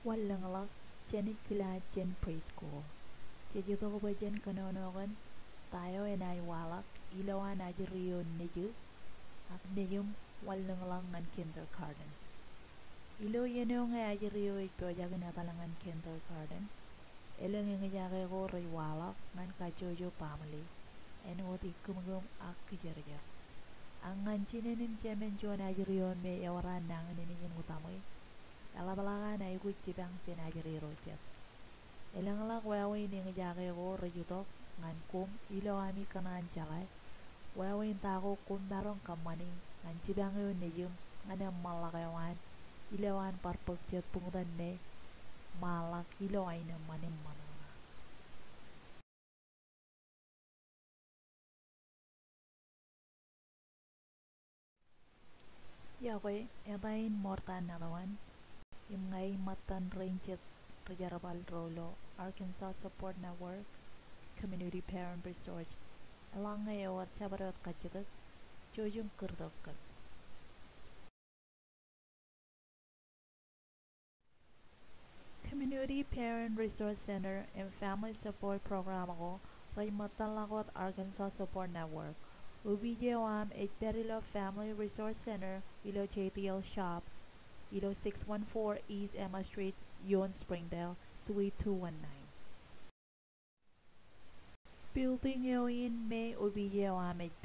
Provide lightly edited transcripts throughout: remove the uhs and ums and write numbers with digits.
Walangalak Jenit Kula Jen Preschool. Jejuto ko ba jen kanonokan tayo ay walak ilawan na jiriyo neju ak nejum walangalang ngan kindergarten. Ilo yeno nga ajiriyo ipyojagan natalangan kindergarten. Elang nga jake ko ray walak ngan kajojo family. Enot ikumgum ak kijarjar. Ang ngan chinin jemen jo na ajiriyo me yawaran nang ninin utamoy. Alabalaga na ikut jibang jen ajiriyo jet. Elangalak wawi ni ngajake ko rajutok ngan kum ilo ami kanan jalay wawi tako kum barong kamani ngan jibang yo nejum ngan malakawan ilawan parpek jet pungdan ne malak ilo ay na manim manana. Yakoy etain mortan nalawan yung ngay matan ranchet Rajarabal Rolo, Arkansas Support Network, Community Parent Resource, along ngayon Chabarot Kajitak, Jojum Kurdokat. Community Parent Resource Center and Family Support Program ako, Raymatalakot Arkansas Support Network. Ubijewam 8 Family Resource Center, Ilo JTL Shop, Ilo 614 East Emma Street, Yon Springdale, Suite 219. Building yoin may ubijewam 8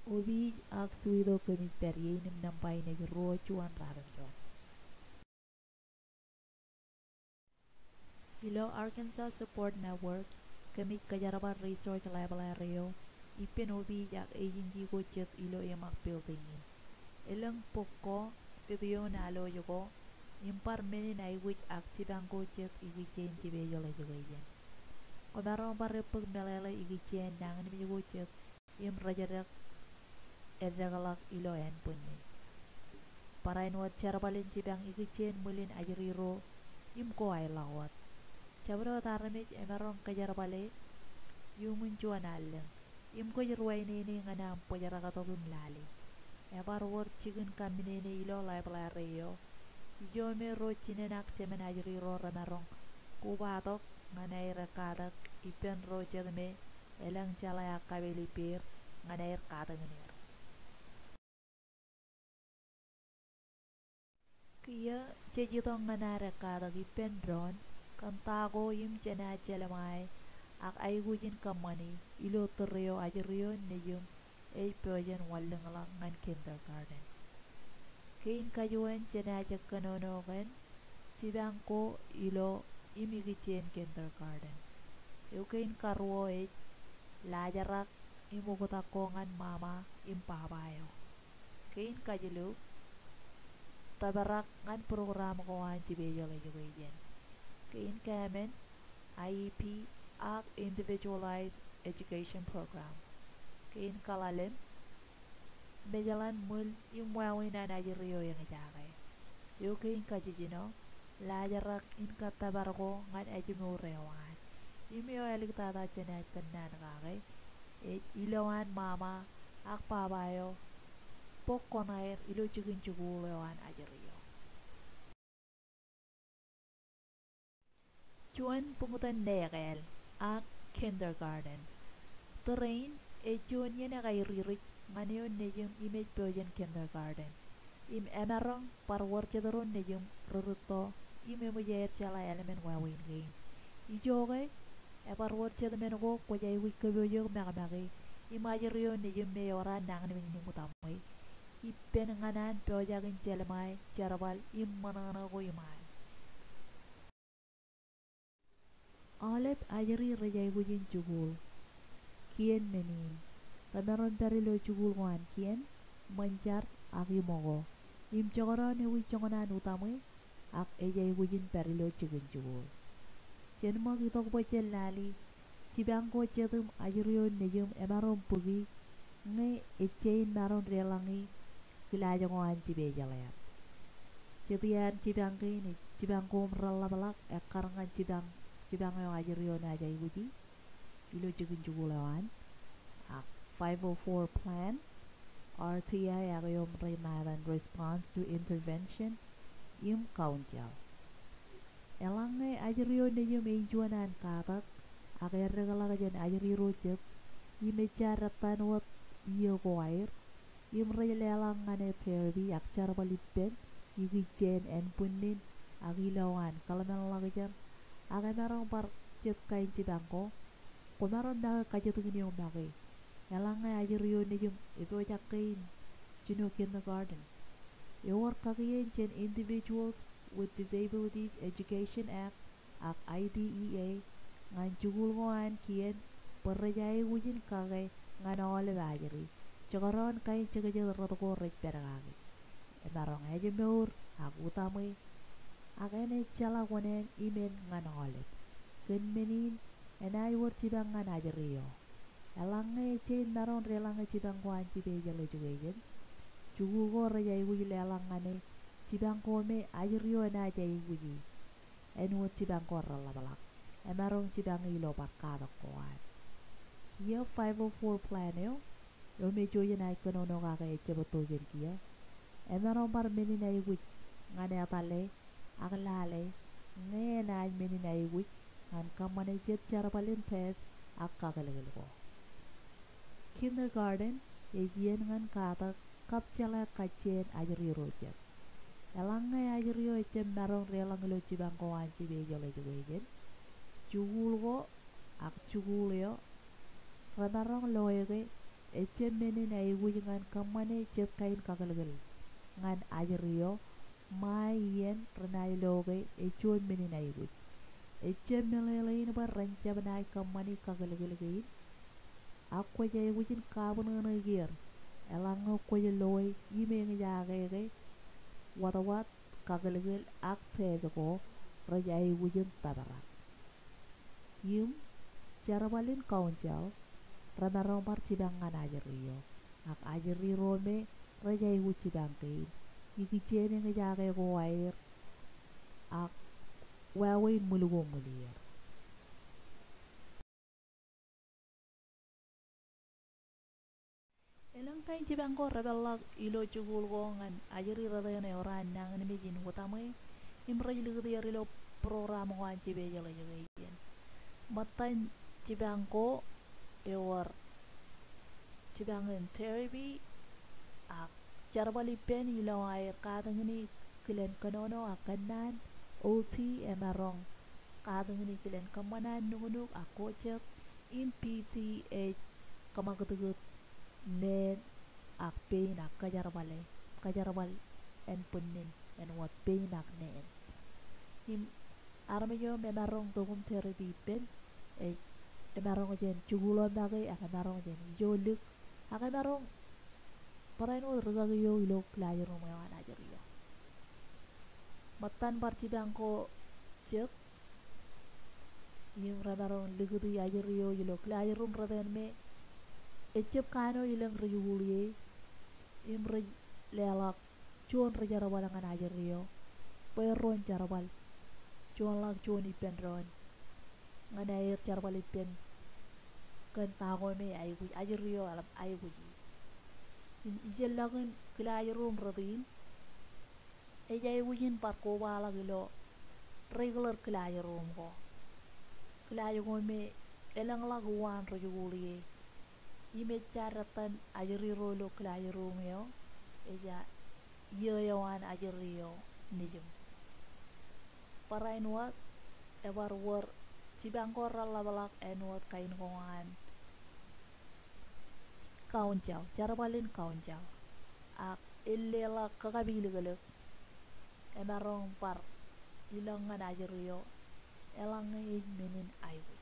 Ubi ak suido kami periyenim nampay nagro chuan raram yon. Ilo Arkansas Support Network, kami kajaraban research library ipin ubi jak agency ko chet ilo emak building in. Ilang poko video na alo yuko, impar meni na iwit aktibang ko chet igichen chibe yola yugayen. Komarong parepag melala igichen nangan mi yuko chet im rajarak erjagalak ilo en punni. Para inwat charabalin chibang igichen mulin ajriro im ko ay lawat. Chabro taramit emarong kajarabale yumun chuan alang. Im ko jirway nini nga na po jarakatotun lali. Ebar word chicken kaminene ilo library yo. Ijo me ro chinenak chemen ajriro ramarong kubatok nga na irakadak ipen ro chedme elang chalaya kabeli pir nga na irkadanganir. Kaya chejitong nga narakadag ipen ron kantago im chena chelamay ak aygujin kamani ilo teryo ajriyo niyum ay pyojan walang lang ngan kindergarten. Kain kajuan chena kanonogan chibang ko ilo imigichen kindergarten. Yo kain karwo ay lajarak imugutakongan mama impabayo. Kain kajilu tabarak ngan program ko an chibeyo lajugayen. Kain kamen IEP ak Individualized Education Program. Kain kalalim bejalan mul yung wawin na najiriyo yung isakay. Yung kain kajijino lajarak in katabarko ngan ejimurewan. Imiyo eligtada chenay kanan kakay ilawan mama ak pabayo pokonair ilo chikin chigulewan ajiriyo. Chuan pungutan nekel ak kindergarten. Terrain chuan yan kay ririk ngayon nejum image pyojan kindergarten. Im emarong parwar chadaron nejum ruruto ime mujer chala element wawin gain. Ijogay parwar chadamen ko kwajay wik kabyoyo makamaki imajiriyo nejum mayora nang naming nungutamay. Ipenanganan pyojagan chelamay charabal immanana ko iman. Alep ajari rajay gujin chugul. Kien menin. Tameron perilo chugul wan kien manjar ak yumogo. Im chokora ne wi chokonan utamay ak ejay gujin perilo chicken chugul. Chen mo kitok po chen lali. Sibang ko chetum ajriyo nejum emaron pugi. Ngay echein maron relangi kilajang wan chibe jalayat. Chetian cibang kini cibang ko mralabalak ekarangan cibang yung ajriyo na ajay guji ilo chicken chugulawan ak 504 plan RTI agayom renalan response to intervention im kaunjal. Elangay ajriyo na yung injuanan katak agayaragalaga jan ajriro jep imecharatan wat iyo koair im relalangane terbi akcar balipen igijen en punin agilawan kalaman lagi jan agay merong par jet kain cibangko kumaron daga kajatugin yung bagay. Elangay ajriyo na yung ibo jakain Juno Kindergarten. Your Kakayan Individuals with Disabilities Education Act ak IDEA ngan jugulgoan kien perjai wujin kagay ngan ole bajari cakaron kain cakaja rotoko rek peragagi emarong aja meur aku tamai agane chala konen imen ngan ole ken menin enai wor cibang ngan ajariyo elange cin maron relange cibang koan cibe jalo jugejen jugulgo rejai wuji lelangane cibang kome ajariyo na jai wuji enu cibang korra balak emarong cibang ilo parkada koan kia 504 planeo yo mejo yana ikono kaka ecebato jen kia emarong par menina iwit ngane atale aglale ngena menina iwit ngan kamane jet cara palin tes akka galego kindergarten ejien ngan kata kapchala kajen ajri rojet elanga ajri ecem marong relang lo cibang koan cibe jole jugejen jugulgo ak jugulyo ramarong loyege ecem menin ay ngan kamane jet kain kagalgal ngan ajriyo mai yen renai loge echon menin ay wuj ecem melelein bar ranca benai kamane kagalgal gain akwa jay wujin kabun ngana gier elango koy loy yime ngajage watawat kagalgal ak tezago rajay wujin tabarak yum jarabalin kaunjal ramarong par cibang ngan ajriyo ak ajri rome rajay wuci bangkein iki jene ngajage ko air ak wawe mulugo mulir elang kain cibang ko rebelak ilo cugul gongan ajri radayane oran nang nimejin hutamay imraj ligdi ilo program ko an cibe jala jagayen matan cibang ko ewar cibangan therapy ak carbali pen ilo air kadangni kilen kanono akanan OT emarong kadangni kilen kamanan nungunuk akocet in PTA kamagatugut nen ak pain ak kajarbal en punin en wat pain ak nen im armayo memarong togum therapy pen emarong jen cugulon bagay ak emarong jen jolik ak emarong parain o regagayo ilo klayo rumayo anajariyo matan parcibang ko cep yung ramarong ligudi ajariyo ilo klayo rum raden me ecep kano ilang riyulie im lelak cuon rajarabal ngan ajariyo peron jarabal cuon lak cuon ipen ron ngan air jarabal ipen kan tago me ayuj ajriyo alam ayuji ijel lagun klayo rum radin eja ayujin parko wala gilo regular klayo rum ko klayo ko me elang laguan rayulie ime caratan ajri rolo klayo rum yo eja yoyawan ajriyo nijum parain wat ebar war cibang koral labalak enwat kain kongan kaunjal cara balin kaunjal ak illela kakabili galak emarong par ilangan ajriyo elangay menin aywe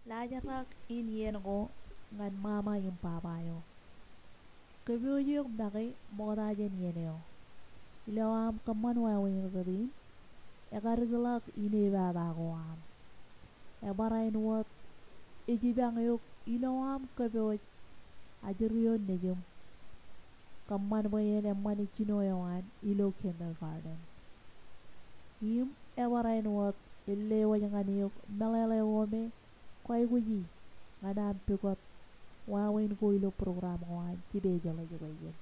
lajarak in yen ko ngan mama yung papa yo kabiyo yung bagay moda jen yenyo ilawam kaman wawin radin egargalak ine baba ko am ebarain wat ejibang yok ilawam kabiyo ajriyo nejum kaman bayen emani chino yawan ilo kindergarten im ebarain wat ille wajangan yok melele wome kwai guji ngadam pikot wawin ko ilo program wan jibe jala juga yen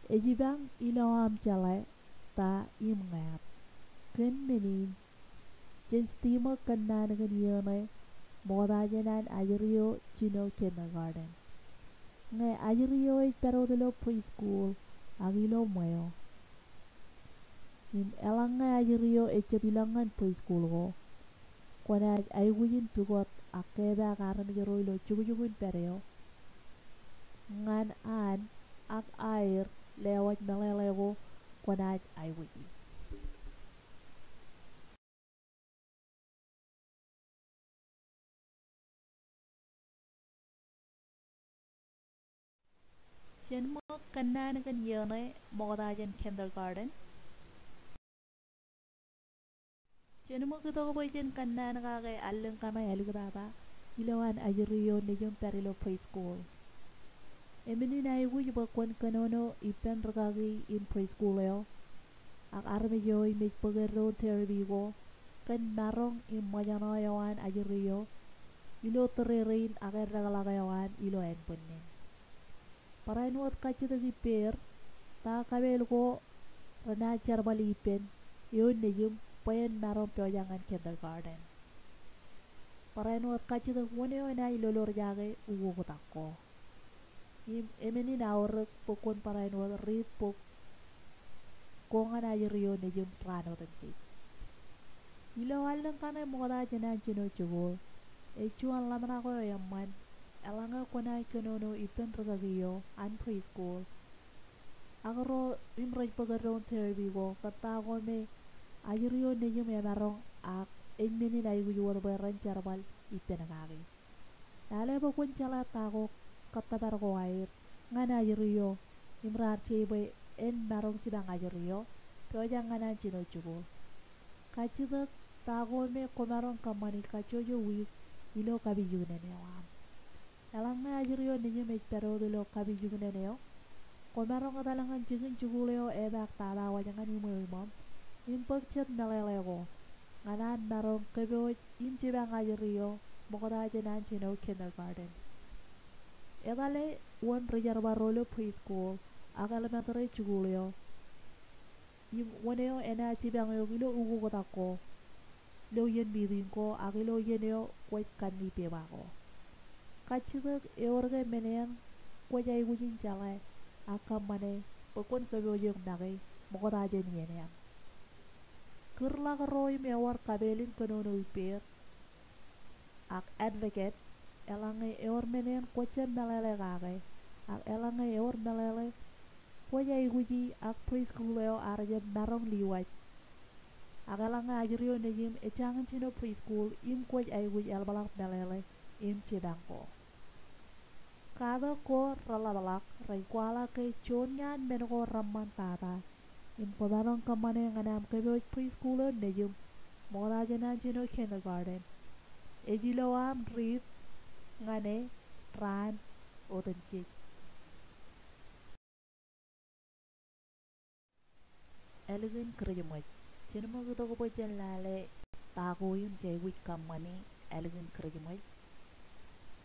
ejibang ilo am jala ta im ngap ken menin jen stimo kanna dengan yone moda jenan ajrio chino kindergarten ngai ajrio pero de lo preschool agilo moyo im elanga ajrio bilangan preschool go kwana ay wujin pigot akeba karam jero ilo jugujugun pereo ngan an ak air lewat melelego kwana ay wujin chen mo kanna kan yone moda jen kindergarten chen mo kito ko jen kanna ka kay aleng kana yalu kata ilawan ajrio ne jom perilo preschool emini na iwu juba kwan kanono ipen rakagi in preschool yo ak arme yo imej pagero terbigo kan marong imajano yawan ajrio ilo tererein agar ragalaga yawan ilo en punin parain wat kachita gi per ta kabel ko rana charbali pen yo nejum payen marong pyojangan kindergarten parain wat kachita wone yo na ilo lor jage uwo ko takko emeni na orek pokon parain wat rit pok kongan ajrio nejum rano tanji ilo alang kana moda janan chino chugol e chuan lamana ko yamman elanga kona kanono ipen ragagiyo an preschool agro imraj pagaron terbigo kata ko me ajrio nejum ya marong ak enmeni na yugo wor baran charbal ipen agagi dale ba kun chala tago kata bargo air ngana ajrio imrar chebe en marong chibang ajrio pyo jangana chino chugol kachida tago me komarong kamani kachojo wik ilo kabi yunene wam elanga ajrio ninyo me pero dilo kabi yunene yo komarong katalangan jigin chuguleo ebak tada wajangan imo imam impak chet melelego nganan marong kebo imchibang ajrio mokoda jenan chino kindergarten edale one reserva rolo preschool ak elementary chuguleo im woneo ena chibang yo gilo ugu kotako lo yen bidin ko agilo yen yo kwaj kan ni peba ko kachidak eorga menen kwajay wujin chalay akamane pokon kabo yung nagay mokoda jen yenen kirla karoy me war kabelin kanono iper ak advocate elangay eor menen kwachen melele kagay ak elangay eor melele kwajay wuji ak preschool yo arje marong liwaj ak elangay ajrio nejim echangan chino preschool im kwaj ay wuj elbalak melele im chibangko kada ko ralabalak ray kwala kay chonyan menoko ramman tata im kobarong kamane nganam kebe preschool nejum moda janan chino kindergarten ejilawam rit ngane ran otanchik elegant krejmoy chinmo gito ko bojen lale tago yun jay wit kamani elegant krejmoy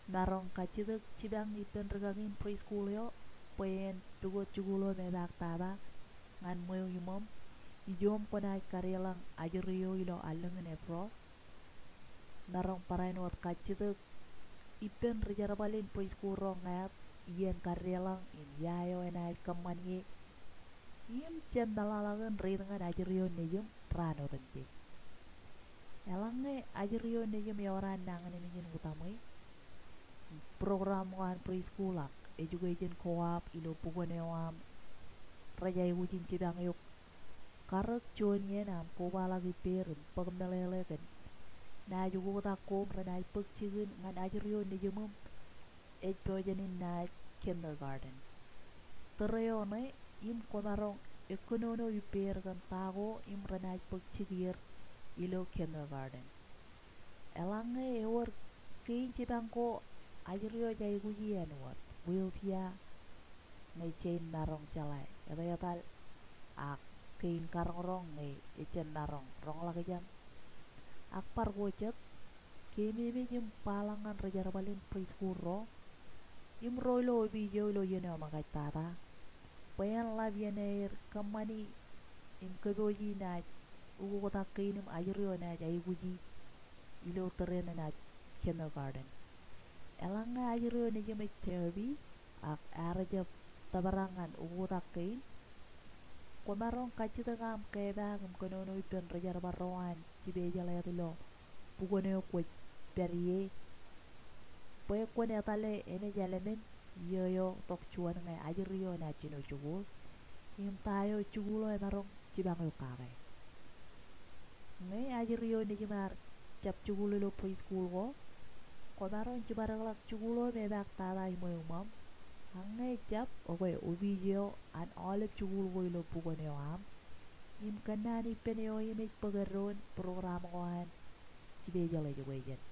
marong kachidak chibang ipen regagin preschool yo pen tugot chugulo me bak tada ngan moyo yumom ijom kona karyalang ajrio ilo alengen ebro marong parain wat kachidak ipen rejarbalin preschool ro ngat yen karyalang in yayo enay kamani yim chem balalagan ringan ajrio nejum rano tanjik elange ajrio nejum yoran nangan emijin utamay program wan preschool ak education co-op ilo pugonewam rajay wujin chibang yok karak chon yenam ko balagi perin pagmelelegan na jugo ta kom ranay pagchigin ngan ajrio nejum edpojanin na kindergarten terayo na im komarong ekonono iper kan tago im ranay pagchigir ilo kindergarten elange ewar kain chibang ko ajrio jay gujian wat wheelchair ngay chain marong chalay yatal ak kain karong ngay echen marong rong lagi jam ak par gochet kemi yung palangan reservalin preschool ro yung rolo video lo yun ang mga tata payan lab yan air kamani yung kaboyi na ukutakin yung ayro na ayguji ilo teren na kindergarten elang nga ayro na yung may terbi ak arajab tabarangan ukutakin kumarong kachitangam kebagam kanono ipen reservaroan cibeja layatilo pugono ko periye poe ko ne tale ene jalemen yoyo tok chuan ngai ajrio na chino chugul im tayo chugulo e marong cibango kare ngai ajrio ni jimar cap chugulo lo preschool ko marong cibarang chugulo me bak tala imo umam hangai cap oke ubijo an olive chugulo lo pugono am im kanani peneo im pagaron program koan cibeja le juwejen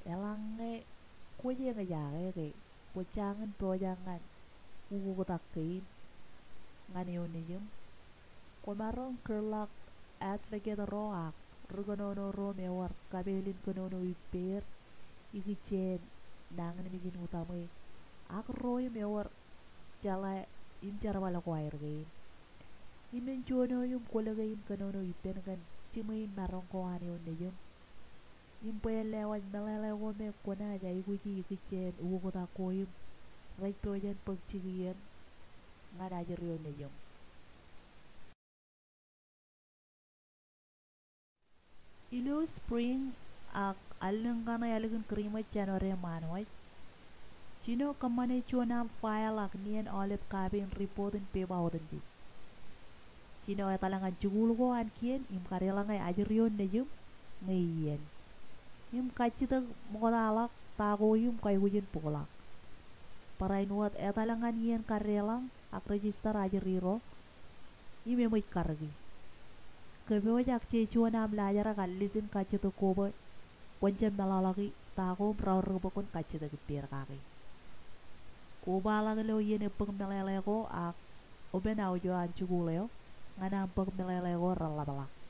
elange kuya nga yare ke kucangan projangan ugu takin ngani oniyum komarong kerlak advocate roak rugonono ro mewar kabelin konono iper igichen nangan mijin utamai ak roy mewar jala incar wala ko air gain imen jono yum kolagain konono ipen kan cimain marong ko ani oniyum impoyan lewat malalago me kona ja iguji igichen ugo ta koyum right projan pagcigian ngada jerio neyum ilo spring ak alung kana yalagun krima january manwai chino kamane chona file ak nien olive cabin reportin pe bawden di chino atalangan jugulgo an kien im karelangai ajerio neyum ngayen im kachita mogalak tago yum kay hujan pulak para inuat etalangan yen karelang ak register aja riro ime moy kargi kebe wajak cechuan am layara kalisin kachita kobo ponjam malalaki tago brawr robokon kachita gepir kaki kobala lo yen epeng melelego ak oben aujo anchuguleo ngana epeng melelego ralabalak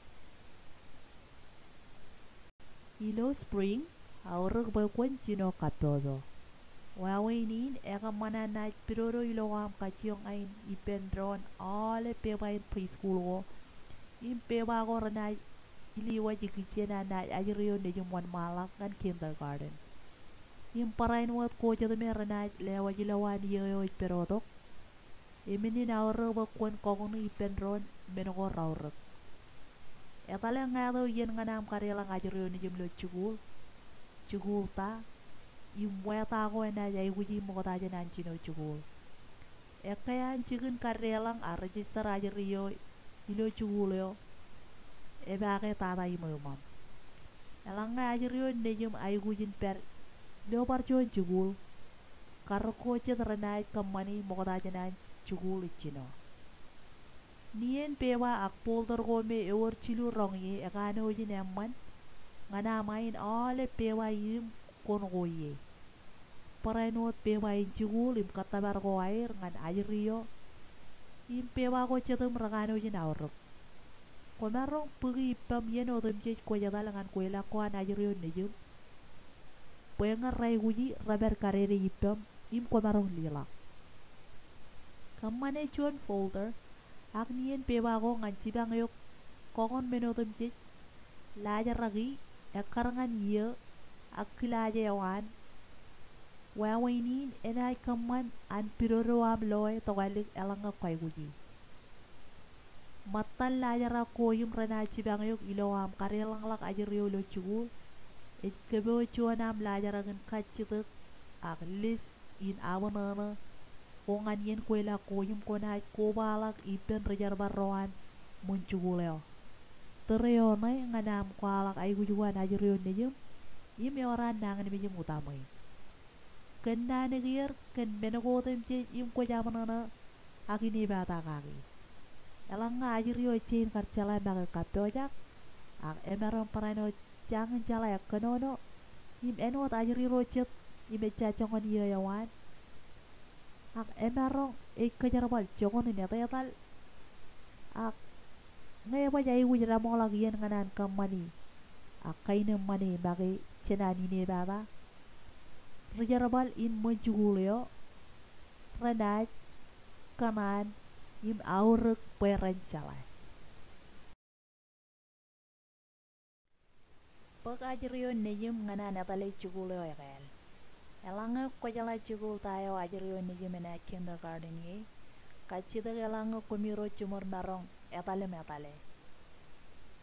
ilo spring auruk bakwan chino kapodo wawinin eka mana na piroro ilo am kachiong ain ipendron ole pebain preschool go impeba go rana iliwa jikichena na ajrio ne jumwan malak kan kindergarten imparain wat ko jado me rana lewa jilawan yo iperodok imini na auruk bakwan kogno ipendron menogo rauruk etale ngado yen nganam karela ngajero ni jemlo chugul ta imweta ko na jay guji mo ta janan chino chugul ekaya chigun karela a register ajeriyo ilo chugul yo ebake tata imomam elang ngajero ni jem ay gujin per do parcho chugul karko chetranai kamani mo ta janan chugul chino nien pewa ak polder gome ewar chilu rongi ekano jin emman ngana main ole pewa yim kon goye parainot pewa in chugul im katabar go air ngan ajrio im pewa go chetum ragano jin auruk komarong pugi pam yeno tum je ko jadalangan ko ela ko an ajrio nejum poenga rai guji raber karere yipam im komarong lila kamane chuan folder ak nien pewa go ngan cibang yok kongon menotum je laja ragi ekarangan ye ak kilaja yawan wawainin enai kaman an piroro am loy togalik elanga koy guji matan laja ra koyum rana cibang yok ilo am karelang lak ajrio lo chugul e kebo chuanam laja ragan kachituk ak lis in awanana kongan yen kuela koyum konai kobalak ipen reservar roan muncuguleo tereo nai nganam kualak ay gujuan ajrio nejum yim yoran nangan mijum utamai kenda negir ken benagotem je yim ko jamanana akini bata kaki elang ajrio chen karchala baga kapojak ak emeron parano jangan jala ya kenono yim enot ajrio chet yim cacongan ye yawan ak emerong kejarabal jongon ni tal ak ngay pa jay wujra mo lagi yan nganan kamani ak kainem mani bagi cenani ne baba rijarabal im majugulyo renat kanan im auruk perencalai pag ajriyo ne yim ngana natale chugulyo yagal elanga kojala chugul tayo ajriyo ne yim na kindergarten ye kachida elanga komiro chumor narong etale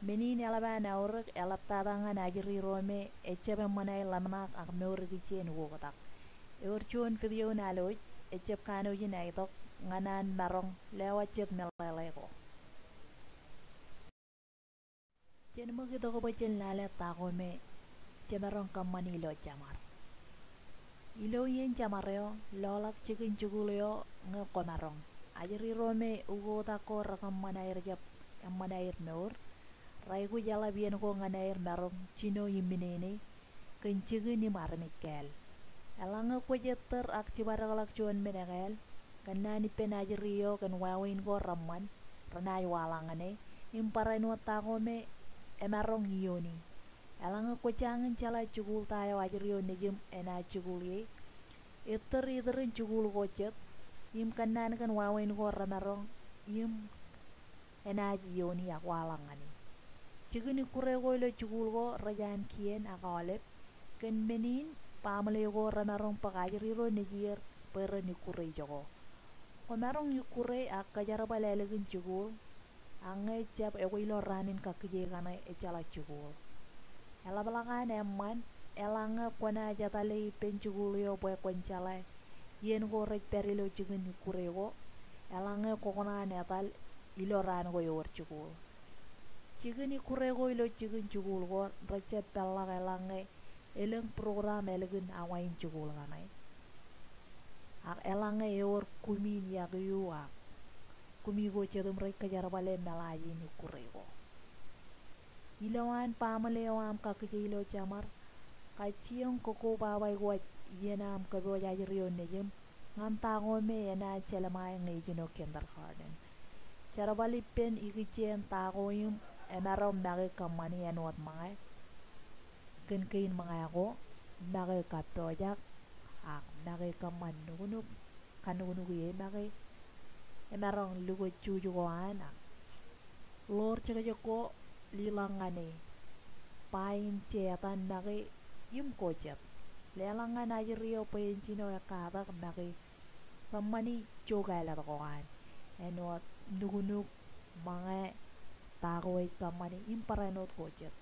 menin elaba na uruk elap tadanga na ajri rome echebe manay lamnak ak meurgi chen wogotak eurchon video na loj echep kano yina itok nganan narong lewa chet melalego chen mo gito ko bachel nale takome chemarong kamani lo jamar ilo yen jamareo lolak chikin chugulyo nga komarong ajri rome ugo tako rakam manair jap yang manair meur raiku jala bien ko nganair marong chino yiminene kenchigi ni marmikel elanga ko jeter ak cibaralak chuan menegal kanani penajriyo kan wawin ko ramman ranay walangane imparay no takome emarong yoni elanga ko jangan jala chugul tayo ajriyo nejim ena chugulye iterin chugul ko jet im kanan kan wawin ko ramarong im ena yoni ak walangane chigini kure ko lo chugul ko rajan kien akalep ken menin pamale ko ramarong pakajriro nejir pero ni kure jogo komarong ni kure ak kajaraba lelegin chugul angai jab e wilo ranin kakje kana e chala chugul ela balakan emman elanga kona jatale penchugul yo boy konchala yen go rej perilo chigini kure ko elanga kokona netal ilo ran go yor chugul chigini kure ko ilo chigin chugul ko recep pella elanga eleng program elegin awain chugul kanai ak elanga yor kumin ya gyu ak kumi go chedum rek kajarabale melaji ni kure ko ilawan pamale wam kakje ilo chamar kachiong koko babay go yenam kabo jajriyo nejem nganta ngome ena chelamay ngejino kindergarten charabali pen igichen tagoyum emaro mage kamani enot mga kenkein mga ako mage kaptojak ak mage kaman nugunug kanugunug ye mage emarong lugo chuju ko anak lor chaka ko lilangane paim chetan mage yum kochet lelangan ajriyo pen chino yakata mage kamani chogala ko an enot nugunug mga tagoy kamani imparanot kochet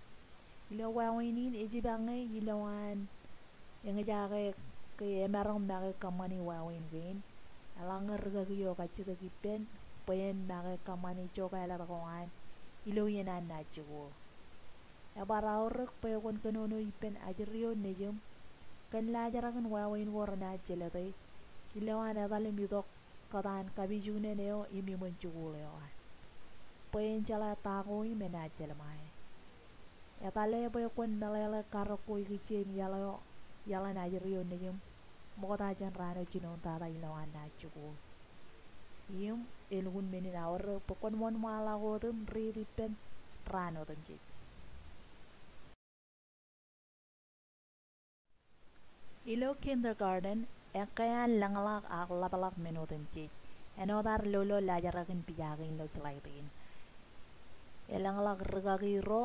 ilawawinin ejibangay ilawan yang jake ke emarong mage kamani wawin gain alangar gagyo kachita gipen pen mage kamani chogala ko an ilo yenan na chugo abaraurek pe kon kanono ipen ajriyo nejem kan lajarakan wawin warna jelate ilawan adalim yudok katan kabijune neo imi menchuguleo pen jala tago imena jelmai etale pe kon melele karoko igichem yala na ajriyo nejem mokota jan rano chinon tata ilawan na chugo yum elgun menin awar pokon mon mala godum ridipen rano tamjik ilo kindergarten ekayan langalak ak labalak minutum jik enodar lolo lajarakin piyagin lo slaitin elangalak regagiro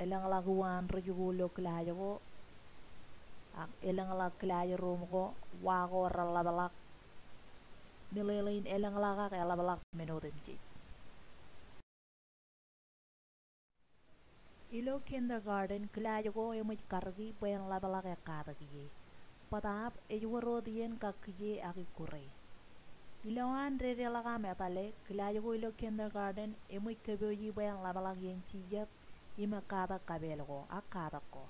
elangalak wan rejugulo klayo ak elangalak klayo rumko wago labalak milelain elangalak ak labalak minutum jik ilo kindergarten klayo ko emoj kargi pen labalak ekatagi patap ejuwarodien kakje ak kure ilawan rerelaka metale klayo ko ilo kindergarten emoj kabyoji pen labalak yen chijat ima kata kabelgo ak kata ko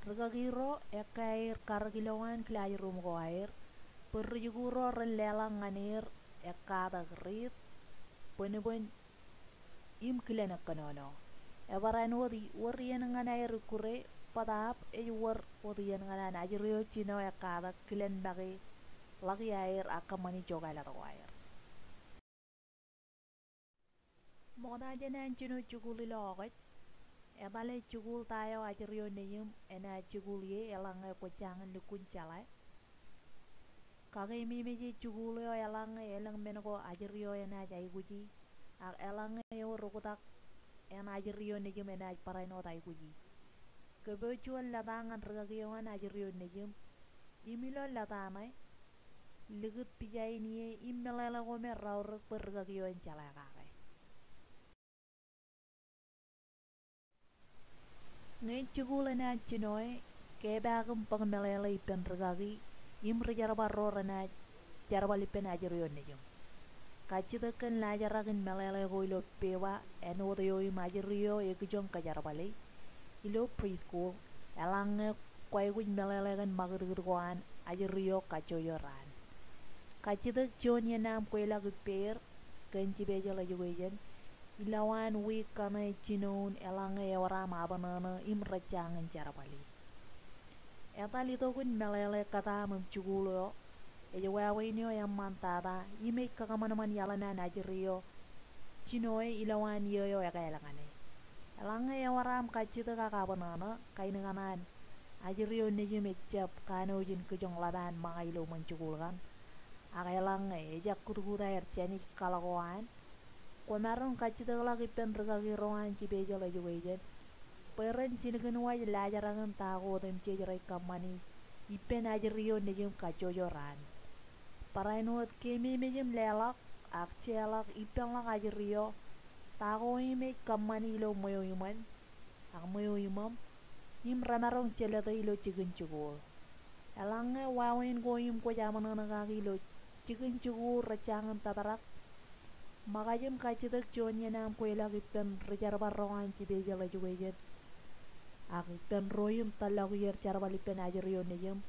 regagiro ekair kargilawan klayo rumko air perjuguro ren lelang nganir ekata grit penebon im klena kanono ebaran warian nganair kure patap war warian nganan ajriyo chino ekata klen bagi lagi air akamani jogala to air moda janan chino chuguli logot Etale chukul tayo ajrio neyum ena chukul ye elang ko changan lukun chalai kage mi meji chukul yo elang menko ajrio ena jai guji ak elang yo rukutak ena ajrio neyum ena paraino tai guji kebetulan latangan regagiongan ajrio neyum imilo latanai ligut pijai niye immelala ko me rawrek pergagion chalai kage ngay chukul na chinoy kebagam pagmelala ipen regagi imri jaraba rorana jaraba lipen ajriyon nejum kachitakan la jaragin melala ko ilo pewa eno yo imajriyo ekjong ka jarabali ilo preschool elang kwai win melala kan magdugduan ajriyo kachoyoran kachitak chon yanam kwela guper kanchi bejala juwejen ilawan wi kana chinon elanga yawara mabanana imrachangan jarabali eta lito kun melele kata memchugulo ejawawenyo yang mantada ime kakamanaman yalana najriyo chinoy ilawan yoyo yakalangane elanga yawara kachita kakabanana kainanganan ajriyo nejume chap kanojin kujong laban mga ilo menchugulkan akalanga ejak kutukuta erchani kalagoan Komaron kachita lagi pen regagi rohan ci beja la juwejen peren cinigen waj lajarangan tago dem cejerai kamani ipen ajriyo nejem kacojoran parainot kemi mejem lelak ak celak ipen lak ajriyo tago ime kamani ilo moyo iman ak moyo imam im ramarong celata ilo cigen cugul elange wawen go im ko jamana nagagi ilo cigen cugul racangan tabarak Magajem kachitak chonya nam kwela gipen rejarba rohan ci beja la juwejen ak pen royum talagu yer charba lipen ajriyo nejem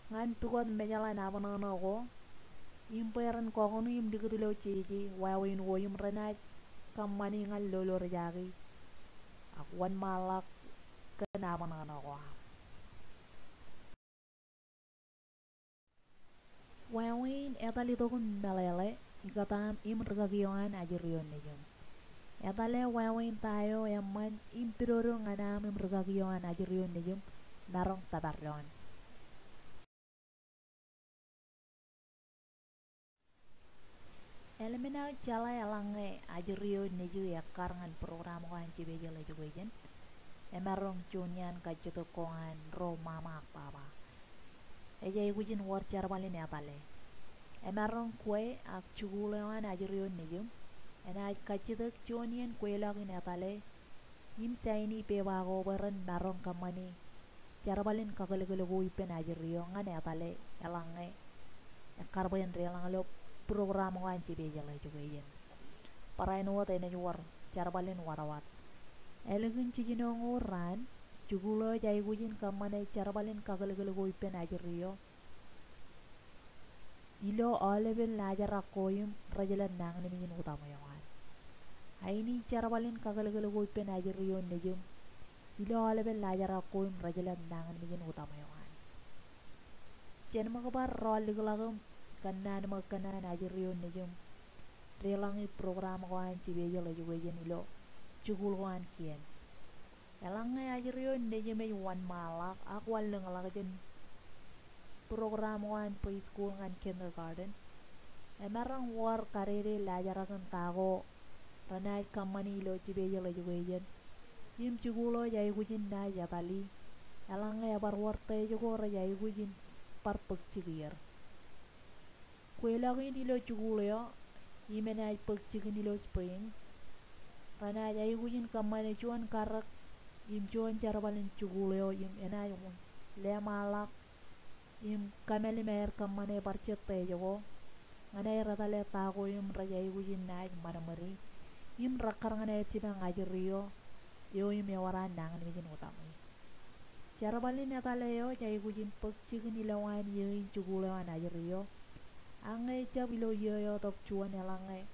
ngan tukot menyala nabanana ko imperan ko kono im digutilo ciji wawin woyum renaj kamani ngal lolo rejagi ak wan malak ke nabanana ko wawin etalito kun melele ikatam im regagiongan ajriyon nejem etale wawin tayo yaman impiroro nganam im regagiongan ajriyon nejem narong tabarlon elemenal chala yalange ajriyo neju ya karangan program ko an cibeja la juwejen emarong chunyan kachito kongan ro mama baba eja igujin war charbalin etale emarong kue ak chugulewan ajriyo nejem ena kachitak chonien kwela kin etale im saini pewago beren narong kamani charbalin kagalagalo ipen ajriyo ngan etale elange karben relangalo program wan cibeja la juwejen paraino wata ina war charbalin warawat elegin cijinong oran chugulo jai gujin kamane charbalin kagalagalo ipen ajriyo ilo oleben lajara koyum rajalan nang nimin utama yawan aini charbalin kagalagalo ipen ajriyo nejem ilo oleben lajara koyum rajalan nang nimin utama yawan chen makabar rol liglagam kanan makanan ajriyo nejem relangi program koan cibeja la juwejen ilo chugul koan kien elangai ajriyo nejem wan malak akwal lengalagajen program wan preschool ngan kindergarten emarang war karere lajarakan tago ranai kamani lo cibeja la juwejen im chugulo jai gujin na jatali elangai abar war tay jugo ra jai gujin parpek cigir kwelagin ilo chugulo yo imena pek cigin ilo spring ranai jai gujin kamani cuan karak im cuan charbalin chugulo yo im enay le malak im kameli mer kamane barchet tejo ngane ratale tago im rajai gujin naj maramari im rakar ngane cibang ajriyo yo im yawaran nangan mijin utami charbalin etale yo jai gujin pek cigin ilawan yo in chugulewan ajriyo angai cab ilo yo tok cuan elangai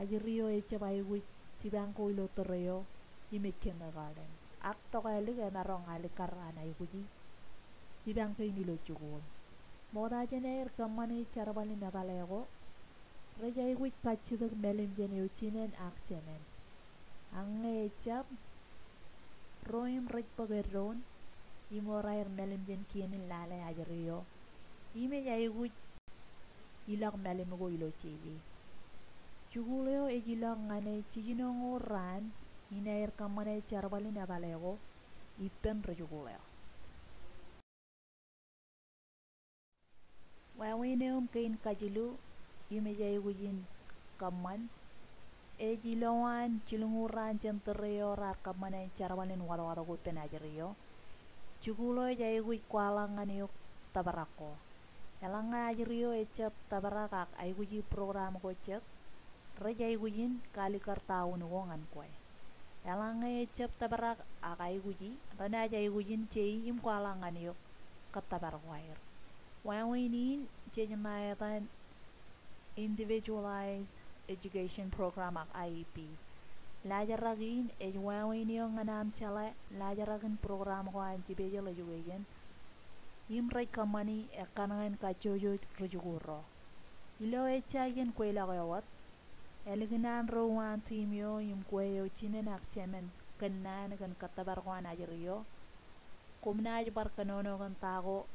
ajriyo e cabai guj cibang ko ilo teryo ime kindergarten ak tokali ke marong alikar anai guji cibang ke ini lo cugul moda jener kamani charbalin natalego rejai guj kachidak melim jene uchinen ak cenen angai cab roim rek pageron imorair melim jen kienin lale ajrio ime jaigu ilak melim go ilo chiji chuguleo e jilak ngane chijino ngoran inair kamane charbalin abalego ipen rejuguleo wawineum kain kajilu ime jaigu jin kaman e jilawan chilunguran centereo rar kamane charbalin wada wada go pen ajrio chugulo jaigu kwalangan yok tabarako elanga ajrio ecep tabarakak aiguji program go cek reja aigujin kali kartaun wongan koy elanga ecep tabarak ak aiguji rana aigujin cei im kwalangan yok katabar wair wawinin cejmayatan individualized education program ak IEP lajaragin e wawinio nganam chala lajaragin program ko antibeje lajugen imray kamani e kanangan kachojo rujuguro ilo echagen ko ilagawat elignan rowan timio im kweyo chinen ak chemen kenan kan katabar ko anajrio kumnaj bar kanono kan tago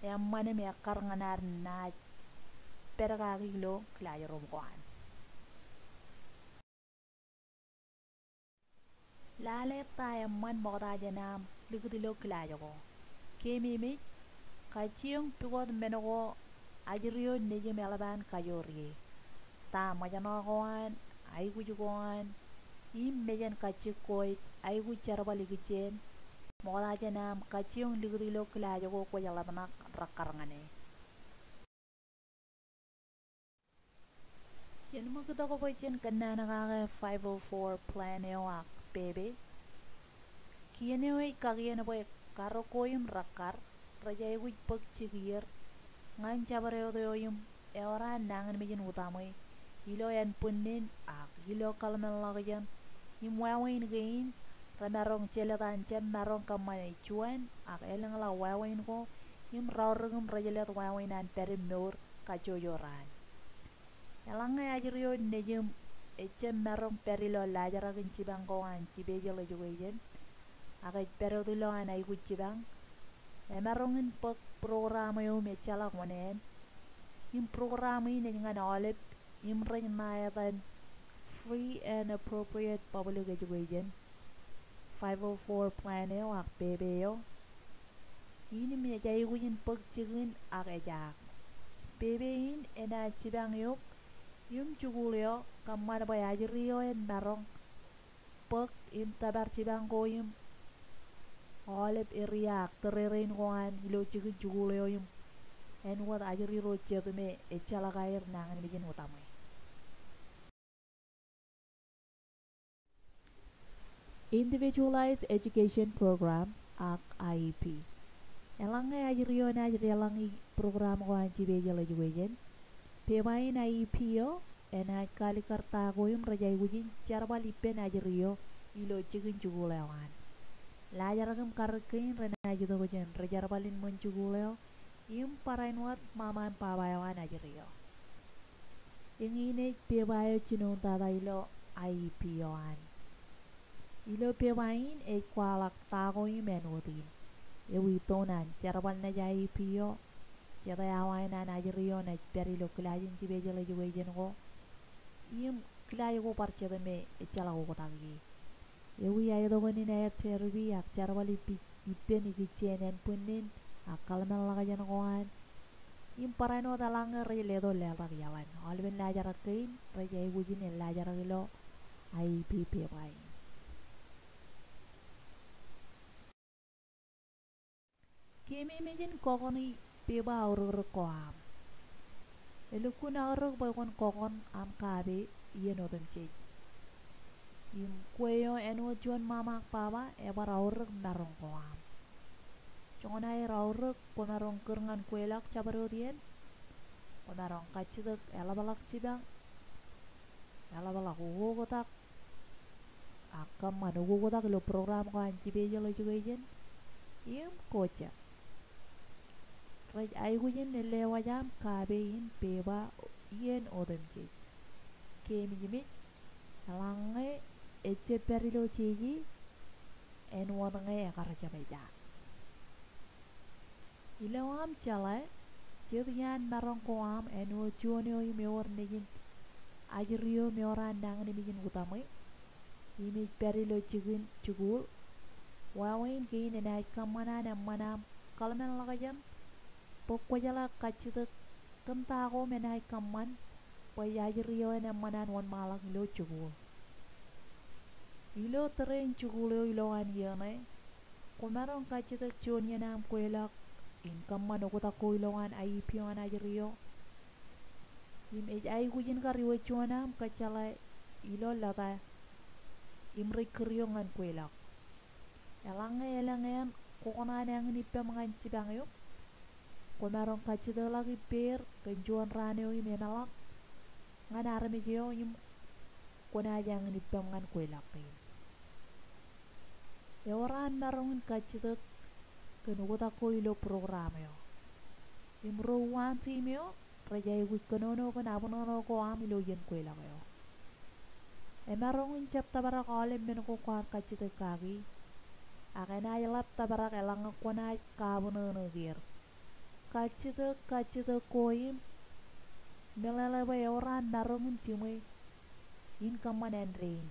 yammane me akar nganar naj pergagilo klajarom ko an lale tayam man moda janam ligdilo klajago kemimi kachiong pigot menogo ajrio neje melaban kajori ta majano goan aigu jugoan im mejan kachikoy aigu charbali gichen moda janam kachiong ligdilo klajago ko jalabanak rakarngane chen magdo ko chen kanana ga 504 plan ewak bebe kieneway kagien boy karo koyum rakar rajay wit pag chigir ngan chabareo doyum eora nangan mijin utamoy ilo yan punin ak ilo kalmen lagyan imwawain gain ramarong cheletan chem marong kamay chuan ak elang la wawain ko im rawrugum rajalet wawain an perim meur kajojoran elanga ajrio nejem echem marong perilo lajaragin cibang ko an cibeje lajugen agaj pero dilo an ay cibang emarongin pag programa yo mechala konen im programa ini ngan olip im renymayatan free and appropriate public education 504 plan yo ak bebe yo ini me jay guin pag cigin ak ejak bebe in ena cibang yok im chugulyo kamar bayajrio en marong pag im tabar cibang ko im olip iriak tererein koan ilo cigin chugulyo im en wat ajri roche me echala gair nangan bijin utamay individualized education program ak IEP elanga ajrio na ajri elangi program ko anci beje lajugen pemain IEP yo ena kali karta goyum rajay gujin charbal ipen ajrio ilo cigin chugulyawan lajaragam karkein rena jido gojen rajarbalin monchugulyo im parain wat maman pabayawan ajrio ingine pebayo chinong tada ilo IEP yoan ilo pebain e kwalak tago imenudin ewi tonan charbal na IEP yo chadayawan na ajrio na perilo klajin cibeje lajugen ko im klayo ko parchede me echala ko tagi ewi ay dogoni na terbi ak charbali ipen ikichenen punin akal men lagajan koan im parano dalanga rele do letak yalan alben lajar kain reja igujin en lajar gilo IPP bai kemi mejin kokoni peba aurur koam elukuna aurur bakon kokon am kabe yen odem chej im kueyo eno juan mamak papa ebar aurur narong koam chongona ay aurur konarong kerngan kuelak cabarudien konarong kacidek elabalak cibang elabalak ugogotak akam manu ugogotak lo program ko anci bejo lo juga ijen im kocha rej aigujen lewa jam kabein peba yen odem jej kemi jimit langai ece perilo ceji en won nge karja beja ilo am chala Siyan marong ko am en wo chuonyo i meor negin ajrio meoran dang ni mijin utamai imij perilo chigin chugul wawain gain en ay kamana na manam kalmen lagajan pokwa jala kachita kanta ko men ay kaman pa ajrio en manan won malang ilo chugul ilo teren chugul ilo an yane kumarong kachita chuonyo nam kuelak in kamman ko ta ko ilongan ay pion ajrio im ay kujin kariwe chuanam kachala ilo lata imri kriongan kuelak elangan kokona yang ni pemangan cibang yo kumarong kachita lagi per kenjuan raneo im emalak ngan armi yo im kona yang ni pemangan kuelak ya orang marong kachita kenukuta ko ilo program yo imro wan team yo rajay wikanono ko nabonono ko am ilo yen ko ila yo emarong incap tabara kale men ko kwar kachite kagi akena yelap tabara elang ko na kabonono gir kachite ko im melele ba yoran narong cimay in kamanen rain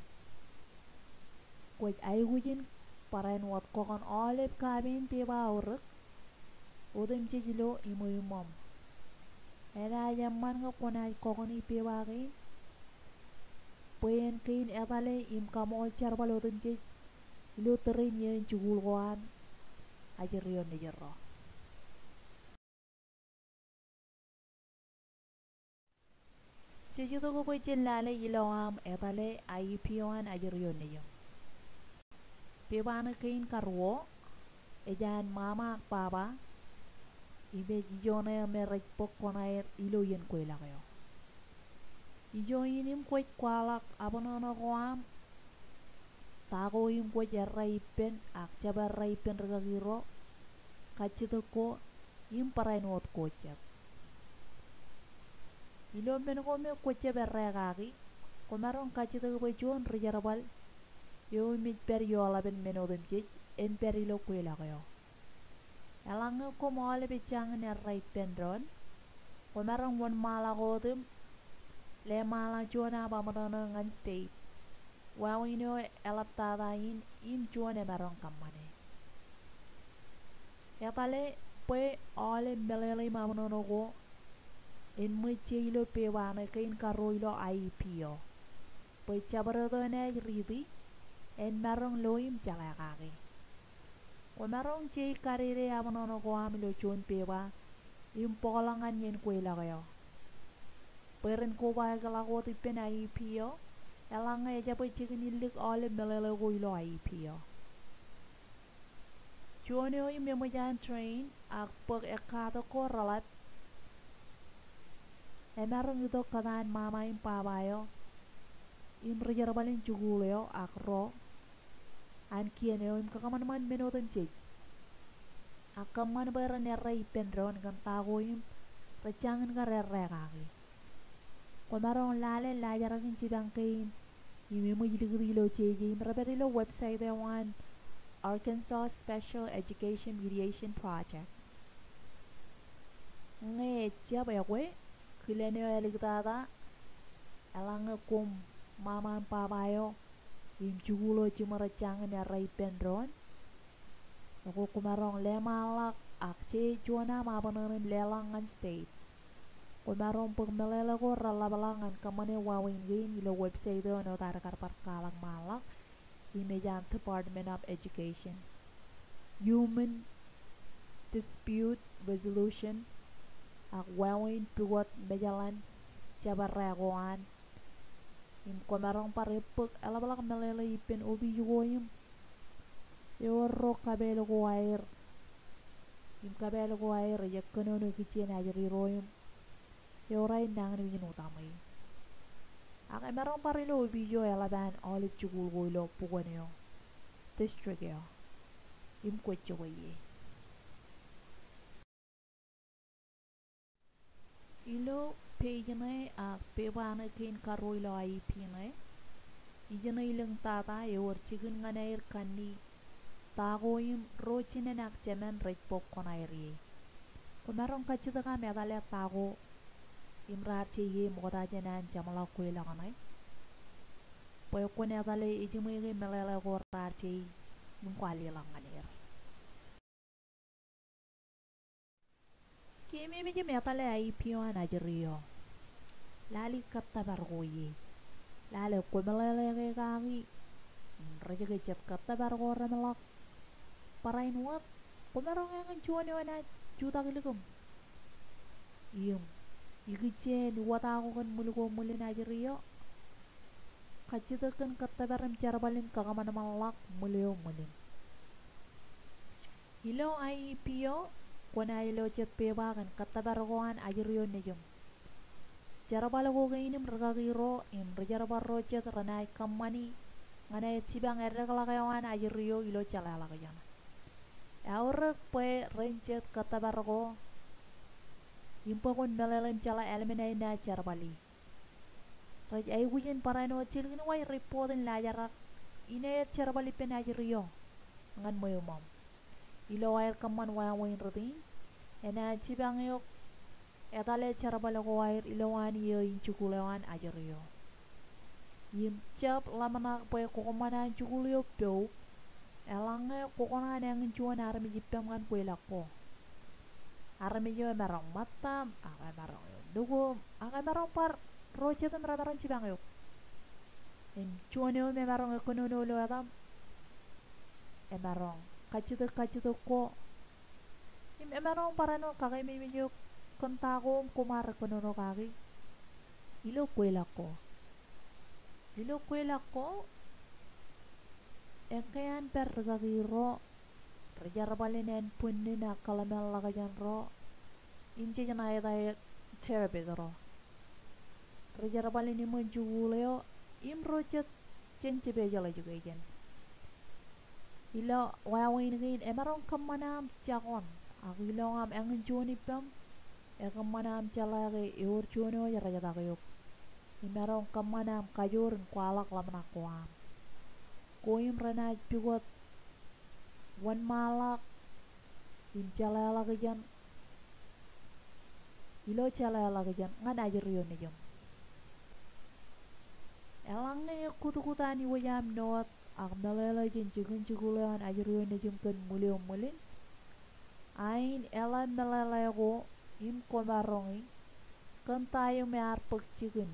ko ay wujin parain wat kokon olip kabin piba uruk udem cicilo imo imom era yaman nga konay kokon ipiba kain puyen kain etale im kamol charbal udem cic ilo terin yen chugul koan ajerion ni jero cicito ko puyen lale ilo am etale ay piwan ajerion ni jero pibana kain karwo ejan mama papa ibe jijone merek pokona ilo yen ko ila kayo ijo inim ko kwalak abonono ko am tago im ko jarraipen ak jabarraipen regagiro kachito ko im parain wot kochat ilo men ko me ko jabarregagi ko maron kachito ko jon rijarabal yo mit per yo la ben menodem ci en per ilo ko ila kayo elang ko mole be chang ne rai pendron ko marang won mala godem le mala jona ba madana ngan state wa wino elap tada in im jona marang kamane ya tale pe ole melele ma madana go en me che ilo pe wana kain karo ilo IPO pe chabaro ne ridi en marong loim chala kage ko marong che karire abonono ko amilo chon pewa impolangan yen ko ila kayo peren ko ba gala ko tipen IPO elanga ya po chicken ilik ole melele ko ilo IPO chono im mo jan train ak pag ekata ko ralat e marong ito kanan mama im pabayo im rejarbalin chuguleo ak ro an kieneo im kakaman menotem cek akaman baran rai pendron kan tago im recangan ka kagi ko marong lale la jaragin cibang kain imi mo yiligilo ceje im raberilo website e wan Arkansas Special Education Mediation Project nge siapa ya kwe kileneo eligtada elang kum mama papayo im jugulo cimara cangan ya rai pendron ako kumarong lemalak akce juana mabanon lelangan state kumarong pagmelele ko ralabalangan kamane wawin gain ilo website no tarakar parkalang malak imejan Department of Education Human Dispute Resolution ak wawin piwat mejalan jabarregoan im kumarong parepek alabalak melele ipen obi yugoyim yorro kabelo ko air im kabelo ko air yakano no kichen ajri royum yoray nang ni utamay ak emarong parilo obi yo elaban olive chugul go ilo pugoneo district yo im kwetcho ye ilo pejane ak pebana ken karo ilo IP na ijana ilang tata yor chigun nganair kanni tago im rochine nak cemen rech pokon airi kumarong kachita ka medale tago imrar che ye moda jenan jamala kuila kanai poy kone dale ijimui ge melele go rar che im kwali langanir kimi mi metale ai pio ana jirio lali katta bargoye lale ko melele ge gagi raja ge jet katta bargo ramelak parain wat kumarong yang cuani wana juta giligum iyum igiche ni wata ko kan mulugo mulin ajirio kachita kan katta baram charbalin kagamana malak mulio mulin ilo ai pio kona ilo jet peba kan katta bargoan ajirio nejum jarabalo go gainim ragagiro im rajarabaro jet ranai kamani ngana cibang erre kalakayawan ajirio ilo calala kayana aurek poe rencet katta bargo impo kon melelem cala elemenai na charbali raj ay gujen parano chilgin way reportin la jarak ine charbali penajirio ngan moyo mom ilo wayar kaman waya wain rodin ena cibang yok etale charbali go wayar ilo wan yo inchukulewan ajirio yim chap lamanak poe kokomana chukulio do elange kokona yang cuan armi jipam kan kue lako armi jo merong matam akai merong dugo akai merong par roche tem merong cibang yo em cuan yo merong ekonomi lo adam merong kacito ko em merong parano kakai mi yo kontago kumar ekonomi kaki ilo kue lako engkean per gagiro rejarbalinen punnina kalamel lagajan ro imje jana eta therapy ro rejarbalini menjuleo im rocet cengce bejala juga ijen ilo wawin gain emarong kamanam jakon agilo ngam engen joni pam e kamanam calage eur jono ya raja takayuk imarong kamanam kajorin kwalak lamnakwam koim rana pigot wan malak im calala gajan ilo calala gajan ngan ajirio nejum elangne kutu-kutani wayam not ak melela jen cigun-cigulean ajirio nejum kan mulio mulin ain elan melela go im komarongi kan tayo me arpek cigun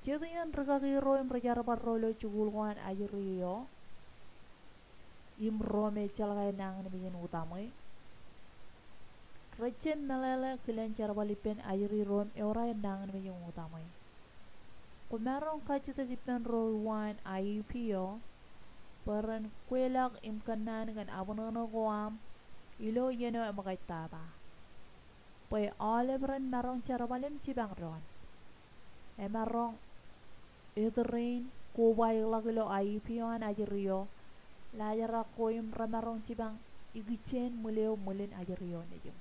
jadian regagiro im rejarbar rolo cugulwan ajirio im rome calagay nang nabigin utamay recem melele kilen charbalipen ajiri rom eora nang nabigin utamay kumerong kachita gipen rowan IUPO peran kwelak im kanan kan abonono goam ilo yeno emakay tata poy olebran merong charbalim cibang ron emarong Ithrain kubay lagilo IUPO an ajirio layara koim ramarong cibang igichen muleo mulin ajirio nejum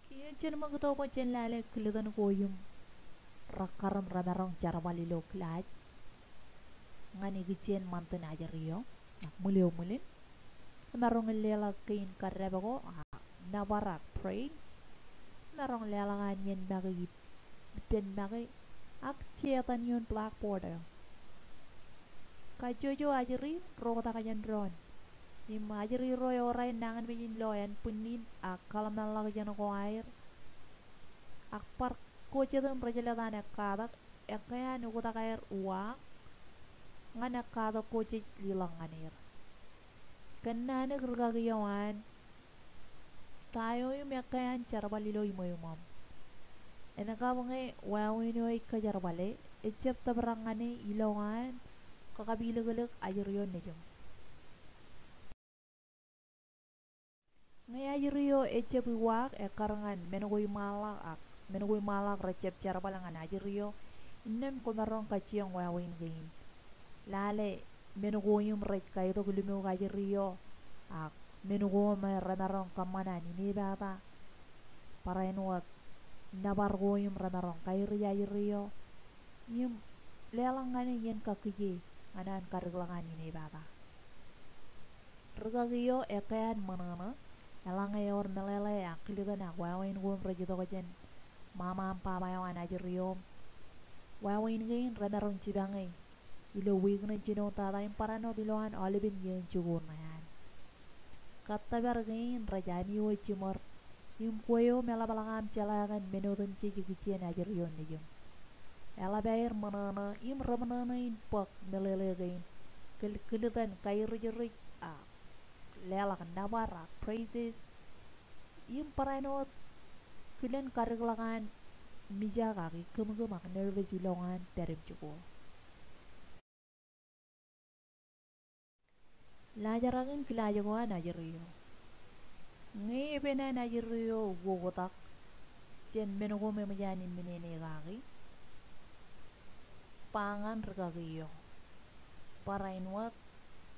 kiyo chen magto po chen lale kilidan koyum rakaram ramarong charbalilo klaj ngan igichen manten ajirio nak muleo mulin marong lela kain karrebago nabarak praise marong lela ngan bagi pen bagi ak cetan yun blackboard kajojo ajeri rota kajan ron im ajeri roy oray nangan bijin loyan punin akalam nalak jan ko air ak par ko cetan prajalatan akadak ekaya nukuta kair uang ngana kada ko cej lilang anir kanana gergagiyawan tayo yung mekayan charbalilo imo enaka bangai wawino ay kajarbale ecep tabarangane ilongan kakabilag-alag ajirio nejum ngay ajirio ecep iwak karangan menugoy malak recep charbalangan ajirio inem kumarong kaciyong wawin gain lale menugoyum rej kayo to gulimo ajirio menugo may ramarong kamanan ini bata para inuat nabargoyum ramarong kayo ajirio yum lelangan yen kakiye anan karglangan ini bata ragagiyo ekean manana elanga yor melele akilidan akwawain gum rajito kajen mama pamayo anajiriyo wawain gain radaron cibangai ilo wigna jino tada imparano diloan olibin yen cugurna yan kattabar gain rajami wo cimor im koyo melabalangam celagan menurun cicikicien ajiriyo nijum ela bayar manana im ramanana in pak melele gain kilidan kairu jerik a lelak nabara praises im parano kilen kariglagan mijaga ki kemgemak nervous ilongan terem cukup lajaragin kilajagoan ajiriyo ngi bena najiriyo wogotak jen menugo memajani menene gagi pangan regagiyo parainwat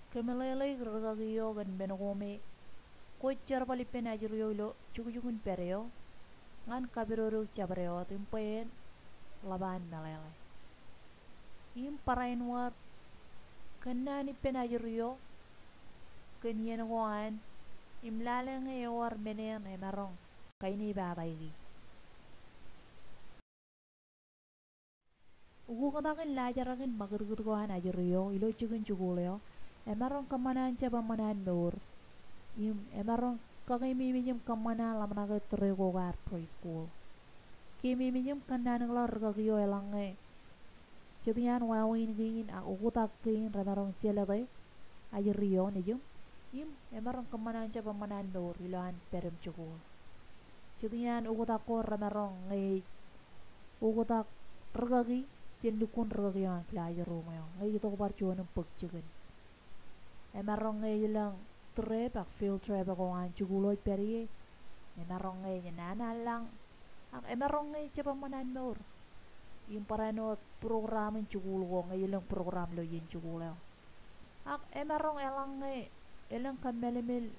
kemelele regagiyo gan menugo me kocar palipen ajiriyo lo cukucukun pereo ngan kabiroro cabreo timpen laban melele im parainwat kenani pen ajiriyo kenyen goan imlale ngewar menen emarong kaini babaigi ugu katakin lajarakin magurgut goan ajiriyo ilo chicken chuguleo emarong kamanan ceba manan meur im emarong kakimi mijim kamana lamnaga trego gar preschool kimi mijim kanan nglar kagiyo elange jadian wawin gin a ugu takin remarong celebe ajiriyo nijum im emarong kamanan ceba manan meur iloan perem chugul jadian ugu takor remarong ngai ugu tak regagi cendukun regagi yang kelajaru mayo ngai gitu parcuan empuk chicken emarong ngai ilang trip ak field trip ako an chuguloy peri emarong ngai nana lang ak emarong ngai ceba manan meur im parano program chugulo ngai ilang program lo yin chugulo ak emarong elang ngai elang kamelemil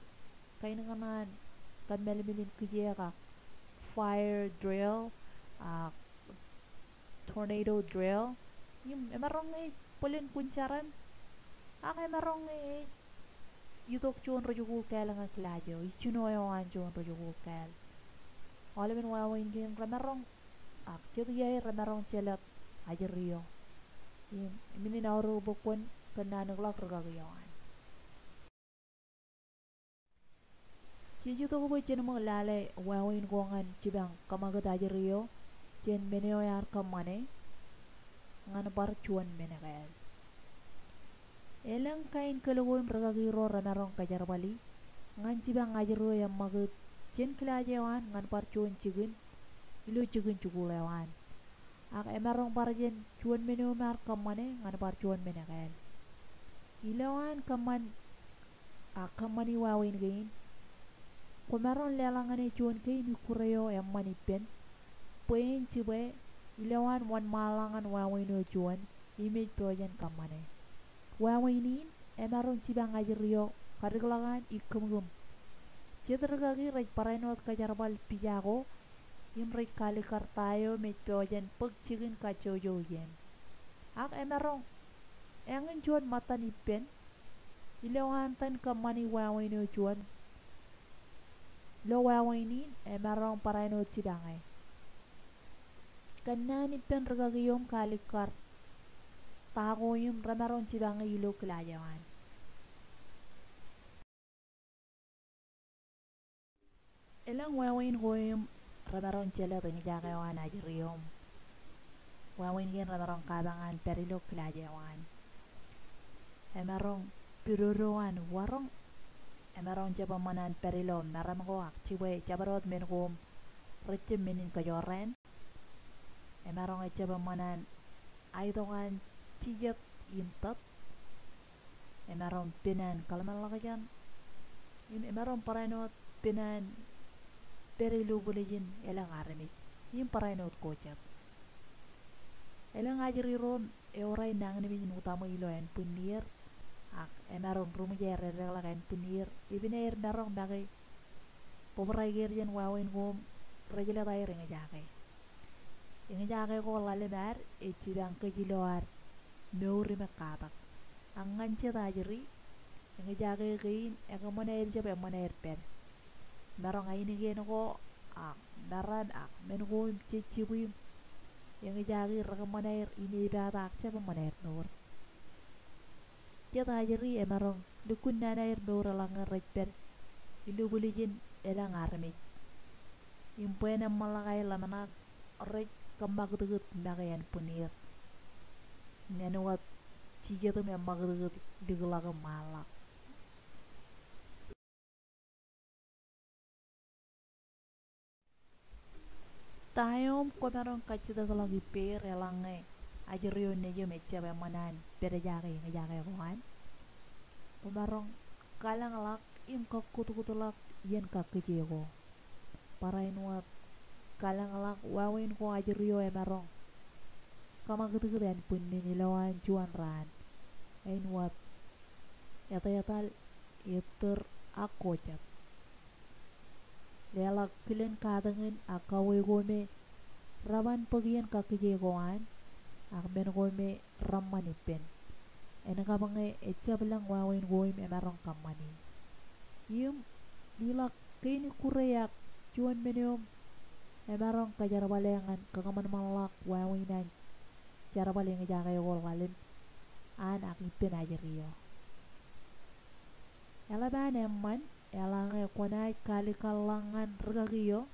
kainangan kamelemilin kujeka fire drill tornado drill im emarong ngai polin kuncaran ak emarong ngai yutok chon rojugul kala nga klajo ichuno yo an chon rojugul kal ole ben wawin gen ramarong ak chediye ramarong chelat ajeriyo im mini nauru bokon kanan glak ragayan si juto ko chen mo lale wawin gongan chibang kamagat ajeriyo chen meneo yar kamane ngan bar chuan menegal elang kain kelugoy ragagiro ramarong kajarbali ngan cibang ajero yang magut jen kelajewan ngan parcuan cigun ilo cigun cukulewan ak emarong parjen cuan menu mar kamane ngan parcuan menegal ilawan kaman ak kamani wawin gain kumaron lelangane cuan kain ukureyo yang manipen puen cibe ilawan wan malangan wawin no cuan imej projen kamane wawinin emarong cibang ajeriyo kariglagan ikumgum cetragagi raj parainot kajarbal pijago imraj kali kartayo metpojen pagcigin kacojo yen ak emarong engen cuan matan ipen ilawantan kamani wawino cuan lo wawinin emarong parainot cibangay kanan ipen ragagiyom kali kar tagoyum ramarong cibanga ilo kelajawan elang wawin goyum ramarong cela tengi jagawan ajriyom wawin gen ramarong kabangan perilo kelajawan emarong piruruan warong emarong coba manan perilo maramgo ak ciwe cabarot mengom recem menin kajoren emarong coba manan aitongan cijat intat emarong pinan kalaman lakajan emarong parainot pinan perilu bulejin elang aramik im parainot kocet elang ajri rom eurai nang ni utama iloen punir ak emarong rumjer reglakan punir ibiner marong bagai pobrai gerjen wawen gom regila tay ringa jake ko lalebar e cibang kejiloar meuri me katak angan chet ajri nga jage gain ega monair jabe monair per merong aini gen ko ak daran ak men ko cicibim yang jage raga monair ini bata ak jabe monair nur chet ajri e merong dukun nanair nur langa raj per ilu bulijin elang armi impuena malakai lamana raj kambak degut nagayan punir nenuat cijatu me magdegut diglaga malak tayom ko meron kacida lagi per elange ajrio nejo mecha be manan pere jage nga jage koan ko meron kalang lak im ka kutulak yen ka kejego parain wat kalang lak wawin ko ajrio e meron kama ketukeran punin ilawan cuan ran ain wat yata yatal iter akojat lelak kilen kadangan akawe gome raban pagian kakije goan ak ben gome ramani pen enaka bangai echa bilang wawain goim emarong kamani yum dilak kini kureyak cuan beneom emarong kajar balengan kakaman malak wawinan cara baleng jaga yogol walin anak ipen aja rio ela ban emman elange konai kali kalangan regagiyo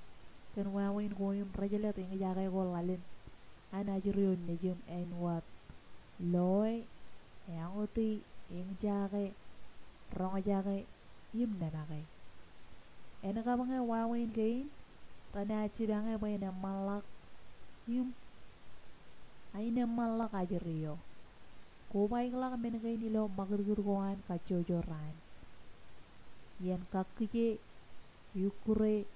ken wawin goyim rajalet inga jaga yogol walin ana jirio nejem en wat loy yang uti ing jaga rong jaga yim namagai ena ka bangai wawin gain rana ci bangai bayna malak yim aina malak aja rio ko baik lah men gain ilo magergur goan kacojoran yen kakije yukure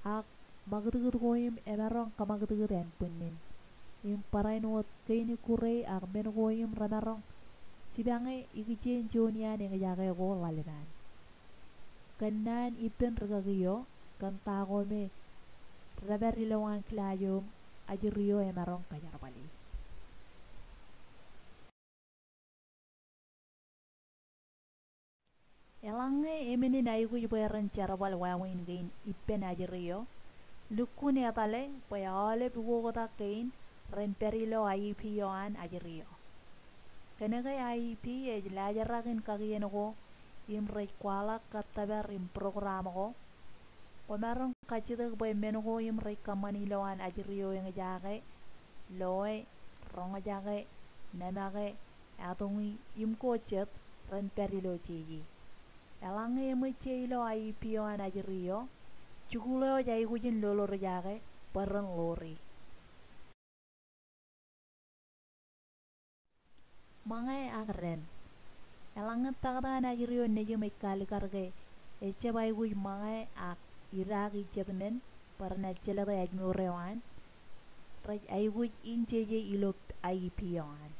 ak magergur goyim emarong kamagerguran punin im parain wat kaini kure ak men goyim ranarong cibangai ikijen jonian yang jaga go laliban kanan ipen regagiyo kan tagome rabar ilawan klayom ajriyo emarong kajar bali elange emini naigu ibaran cara bal wawin gain ipen ajriyo lukun atale payale bugo kota kain ren perilo IEP yoan ajriyo kenaga IEP e lajarakin kagiyen ko imre kwala katabar im program ko komarong kacida boy mengo imre kamani loan ajriyo yang jage loy rong jage namage atongi im kochet ren perilo ciji elange mo ceilo IEP yoan ajriyo cukulo jai hujin lolor jage paran lori mangai akren elangan takda na jirio nejo mai kali karge eche bai guj mangai ak iragi chetmen parna chela bai ajmi orewan raj ay guj incheje ilop IEP yoan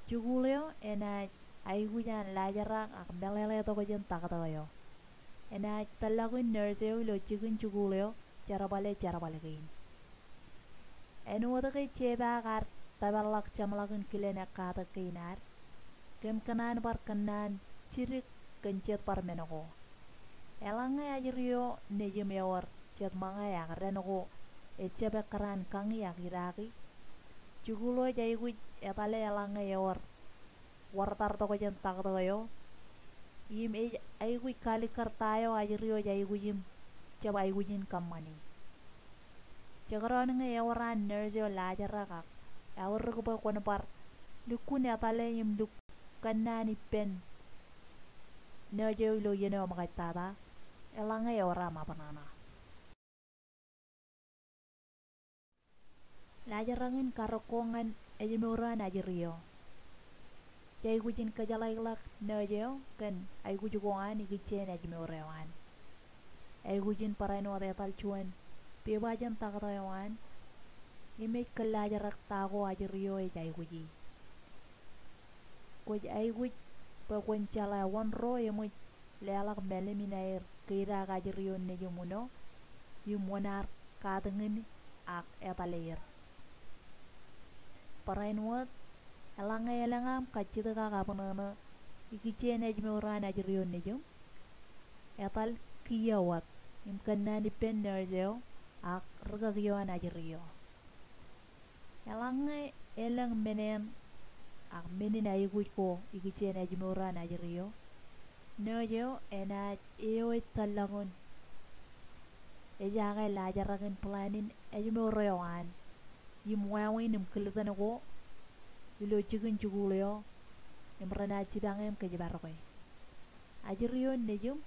chuguleo ena ay gujan lajarak ak melele to ko jen takda yo ena talagu nurse yo lo chigun chuguleo cara bale gain enu wada kai cheba gar tabalak chamlagun kilena kata kainar kem kanan par kanan cirik kencet par menogo elanga ajrio nejem yawar cet manga ya renogo echebe karan kangi ya giraki cugulo jai guj etale elanga yawar wartar to ko jen takdo yo yim ay guj kali kartayo ajrio jai gujim coba ay gujin kamani cekaron nga yawaran nurse yo lajarakak awar ko ba kono par dukun etale yim duk kanani pen nejo lo yene o makatata elanga ya ora ma banana lajarangin karokongan ejemura na jirio jai gujin kajalaiglak nejo kan ay gujugoan igichen ejemurawan ay gujin paraino atal cuan pebajan takatayawan imek kalajarak tago ajirio e jai guji koj ay guj pa kwancala wan ro yemo lelak mele minair kira gajriyo ne jumuno yum wanar kadengin ak etalir parain wat elangam kachida ka kapanana ikichen ejmeuran ajriyon nejum etal kiyawat imkanna dipenders ak rgagyon ajriyo elang menen ak menin ayiguj ko ikichen ejmeuran ajriyo nojo enaj eyo talagon ejaga lajaragen planin ejmeuroyan yimwawin imkilitan ko ilo chicken chuguleo imrana chibangem kejibarkoy ajriyo nejum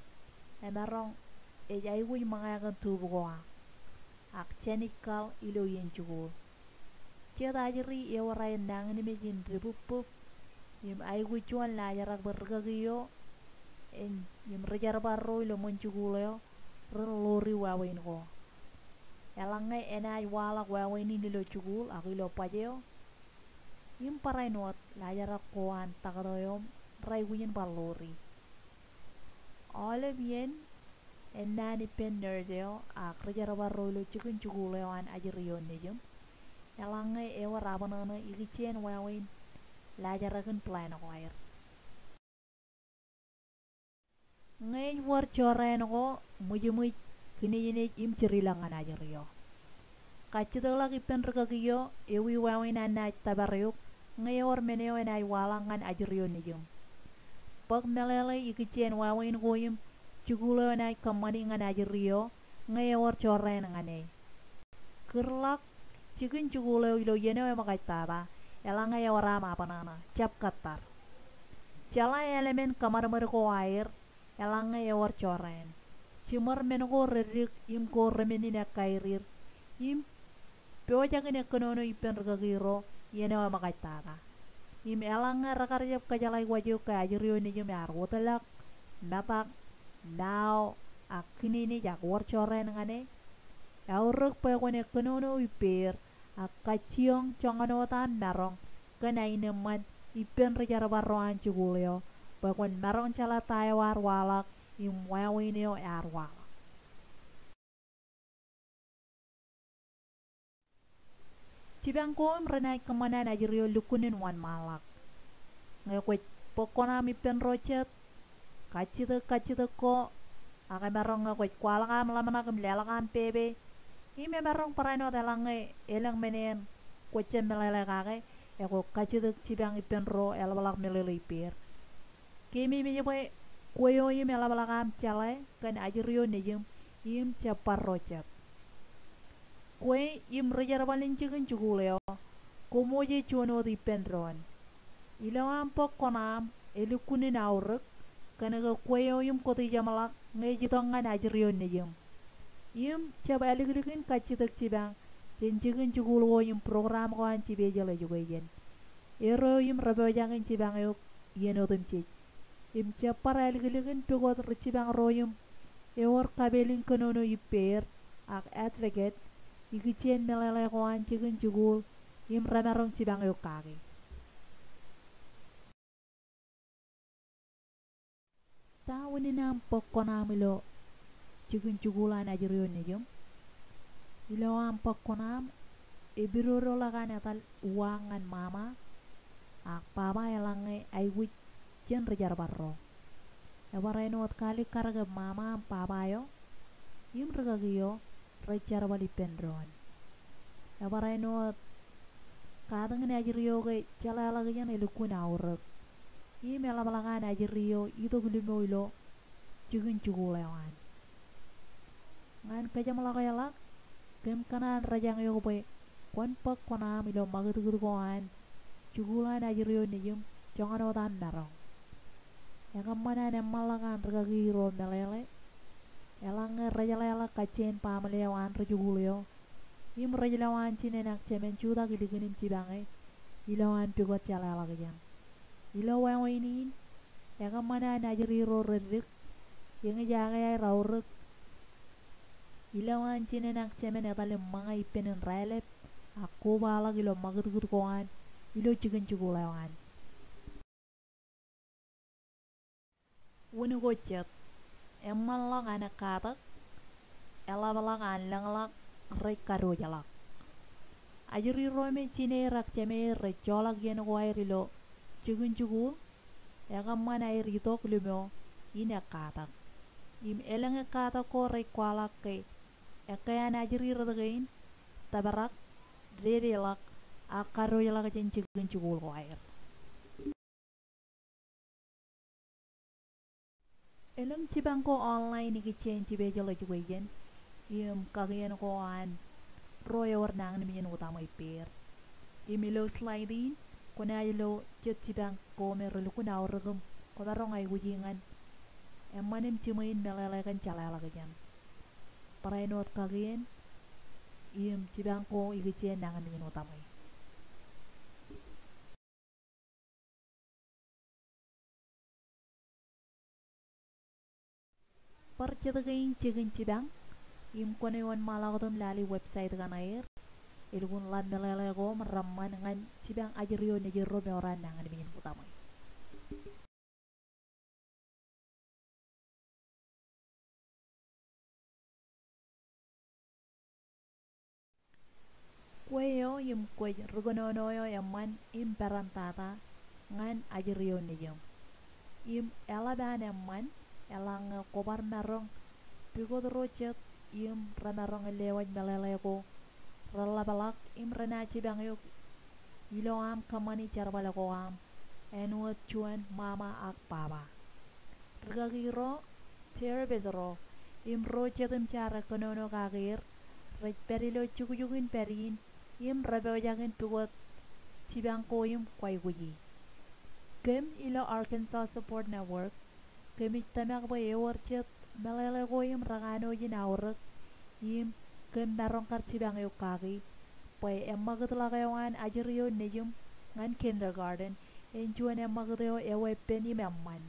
emarong ejayiguj mangagan tubugoa ak chenikal ilo yen chugul chet ajri ewaray nangni mejin rebupup yim ayiguj chuan lajarak bergagiyo en yim rejar barro ilo monchuguleo lori wawain ko elangay enay walak wawain ilo chugul ak ilo pajeo yim paray not lajarak koan takadoyom ray winyin balori ole bien enani penderseo ak rejar barro ilo chicken chuguleo an ajriyo nejum elangay ewa rabanana ikichen wawain lajarakin plan ko air ngay war choren ko mujumuj kini im cerilangan ajriyo kachitolak ipen rgagiyo ewi wawain anaj tabaryuk ngay war meneo enay walangan ajriyo nejum pag melele ikichen wawain ko yim chuguleo enay kamani ngan ajriyo ngay war choren ngane kirlak chicken chuguleo ilo yeneo emakaj taba elangay warama panana cap katar chala elemen kamar ko air elangay war choren cimar men ko rerik im ko remenin kairir im pewajakin ekonono ipen rgagiro yeneo emakaj taba im elangay rakarjep kajalay wajyo ka ajriyo nejum yar wotelak natak now akini jak war choren ngane yauruk pekone ekonono iper akachiong chonganotan narong kana ineman ipen rejar barroan chuguleo pekon marong chala tayawar walak imwawineo arwalak cibangko mrenay kemanan ajriyo lukunin wan malak ngakwet pokona mipen rocet kachite ko akay marong ngakwet kwalakam lamanakam lelakam pebe ime marong parano telangay elang menen kwecem melele kake eko kachite cibang ipen ro elabalak melele iper kimi miyewe kuyo yim elabalakam chalay kan ajriyo nejum yim cepar rocet kue yim rejar balin chicken chuguleo kumoje chuano di penron ilawam pokonam elukunin aurek kanaga kuyo yim koti jamalak ngay jitongan ajriyo nejum yim coba elik-elikin kacitek cibang chicken chuguleo yim program koan cibe jale juga yen ero yim rebe jangin cibang yuk yenotum cik im cepar elik-elikin pegot cibang royum ewor kabelin kenono iper ak advocate ikichen melele koan chicken chugul yim ramarong cibang yuk kaki tawuninam pokkonam ilo chicken chugulan ajriyo nejum ilo am pokkonam ebiroro lakan etal uangan mama ak papa elangay ayguj jen rejar barro ewaray not kali karage mama papa yo yim regagiyo rejar bali pendron ewaray not kadang ni ajriyo ke chala lagayan elukun aurek yim elabalakan ajriyo ito gulimo ilo chicken chugulewan ngan kajam lakayalak kem kanan rajang yo pe kon pak konam ilo magatugut koan chugulan ajriyo nejum chongano tan narong yakamana ne malakan rgagiro melele elang rajala kachen pamalewan rjugulyo yim rajalawan cinenak cemen cuda gidigenim cibangai ilawan pigot cala lagajan ilawan wainin yakamana ne ajriro redik yang jaga raurek ilawan cinenak cemen etale mga ipenen relep aku balag ilo magatugut koan ilo chicken chugulawan wuni gocet emalak anak katak elabalak anlanglak rek karo jalak ajuri rome chine rak cheme recholak yen ko airilo chigun chugul ya kamman air itok lumo ina katak im elenge kata ko re kwalak ke ya kaya na ajuri rodagain tabarak relak akaro yalak chen chigun chugul ko air eleng chibang ko online iki chen chibe jalo chugwen im kagyen ko an royo war nang ni min utama iper imilo sliding kuna ilo jet chibang ko merlo kuna orgum ko barong ay wujingan emanim chimain melala kan chalala ganyan para inot kagyen im chibang ko iki chen nang ni min utama par chedagain chigen chibang im kone wan malagodom lali website kan air ilgun lan melele ko meramman ngan cibang ajrio ne jero me orang nangan min utama kueyo yum kue rugonono yo yaman im perantata ngan ajrio ne jam im elaban yaman elang kobar merong bigot rochet im ramerong lewaj melele ko ralabalak im rena cibang yo ilo am kamani charbala ko am enwat chuan mama ak baba regagiro terbezoro im rochetum cara konono kagir raj perilo chukuyugin perin im rabojagin pigot chibang ko im kwai guji kem ilo Arkansas Support Network kemi tamak ba eworchet melele ko im ragano jin awrek im kem darong kar chibang yo kagi pai emma gutlagayon ajrio nejum ngan kindergarten enjuan emma gutyo ewe peni memman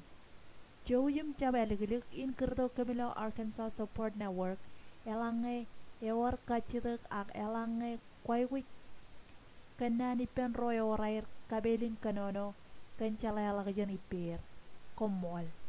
Joyum Chabaligilik in Kurdo Kamilo Arkansas Support Network Elange Ewar Kachitak ak Elange Kwaiwik Kanani Penroy Orair Kabelin Kanono Kanchala Lagajan Ipir Komol